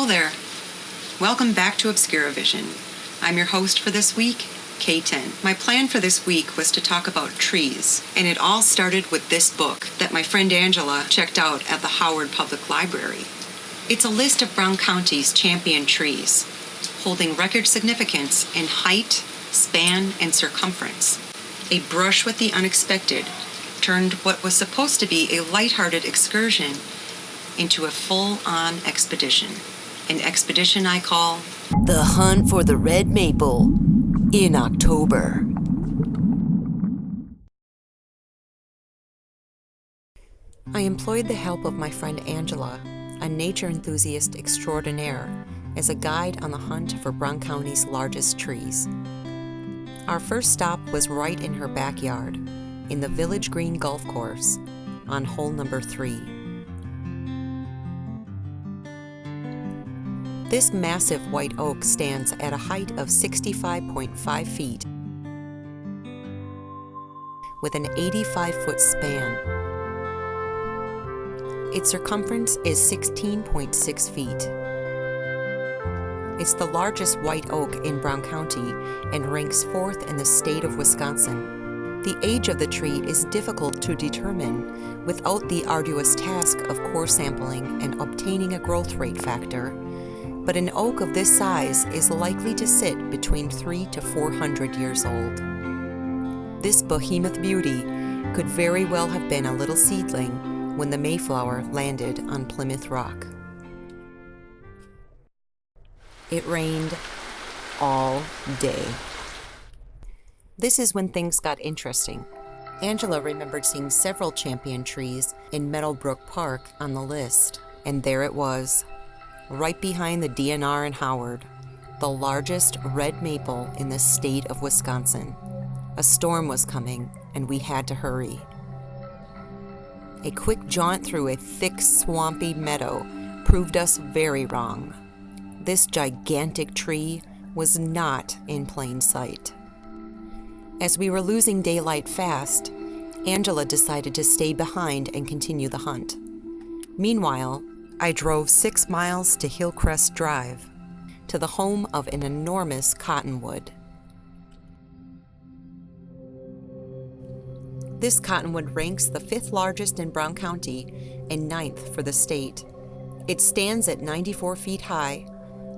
Hello there. Welcome back to Obscuravision. I'm your host for this week, K10. My plan for this week was to talk about trees, and it all started with this book that my friend Angela checked out at the Howard Public Library. It's a list of Brown County's champion trees, holding record significance in height, span, and circumference. A brush with the unexpected turned what was supposed to be a lighthearted excursion into a full-on expedition. An expedition I call The Hunt for the Red Maple in October. I employed the help of my friend Angela, a nature enthusiast extraordinaire, as a guide on the hunt for Brown County's largest trees. Our first stop was right in her backyard, in the Village Green Golf Course, on hole number 3. This massive white oak stands at a height of 65.5 feet with an 85-foot span. Its circumference is 16.6 feet. It's the largest white oak in Brown County and ranks 4th in the state of Wisconsin. The age of the tree is difficult to determine without the arduous task of core sampling and obtaining a growth rate factor, but an oak of this size is likely to sit between 300 to 400 years old. This behemoth beauty could very well have been a little seedling when the Mayflower landed on Plymouth Rock. It rained all day. This is when things got interesting. Angela remembered seeing several champion trees in Meadowbrook Park on the list, and there it was, right behind the DNR in Howard, the largest red maple in the state of Wisconsin. A storm was coming, and we had to hurry. A quick jaunt through a thick, swampy meadow proved us very wrong. This gigantic tree was not in plain sight. As we were losing daylight fast, Angela decided to stay behind and continue the hunt. Meanwhile, I drove 6 miles to Hillcrest Drive, to the home of an enormous cottonwood. This cottonwood ranks the 5th largest in Brown County and 9th for the state. It stands at 94 feet high,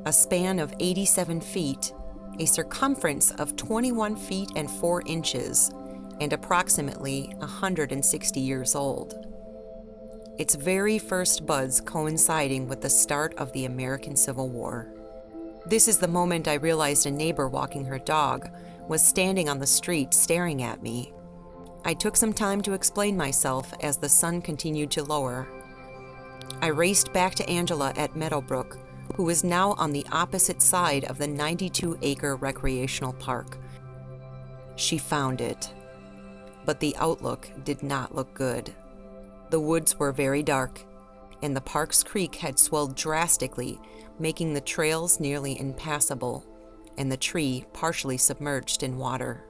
a span of 87 feet, a circumference of 21 feet and 4 inches, and approximately 160 years old. Its very first buds coinciding with the start of the American Civil War. This is the moment I realized a neighbor walking her dog was standing on the street staring at me. I took some time to explain myself as the sun continued to lower. I raced back to Angela at Meadowbrook, who was now on the opposite side of the 92-acre recreational park. She found it, but the outlook did not look good. The woods were very dark, and the park's creek had swelled drastically, making the trails nearly impassable, and the tree partially submerged in water.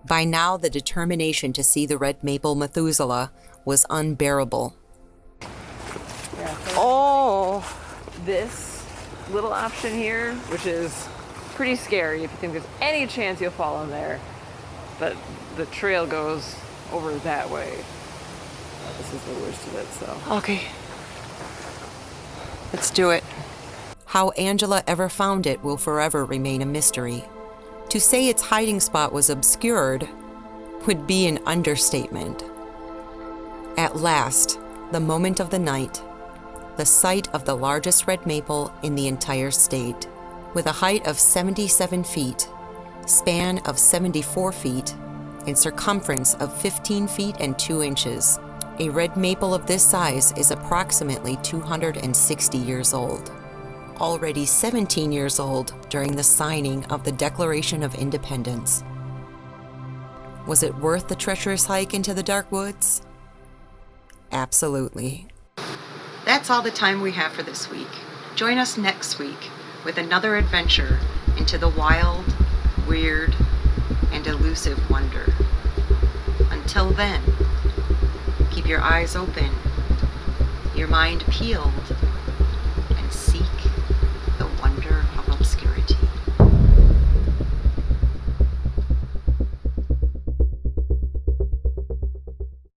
By now, the determination to see the red maple Methuselah was unbearable. Oh, this little option here, which is pretty scary if you think there's any chance you'll fall in there, but the trail goes over that way. This is the worst of it, so. Okay. Let's do it. How Angela ever found it will forever remain a mystery. To say its hiding spot was obscured would be an understatement. At last, the moment of the night, the site of the largest red maple in the entire state, with a height of 77 feet, span of 74 feet, and circumference of 15 feet and 2 inches. A red maple of this size is approximately 260 years old. Already 17 years old during the signing of the Declaration of Independence. Was it worth the treacherous hike into the dark woods? Absolutely. That's all the time we have for this week. Join us next week with another adventure into the wild, weird, and elusive wonder. Until then, keep your eyes open, your mind peeled,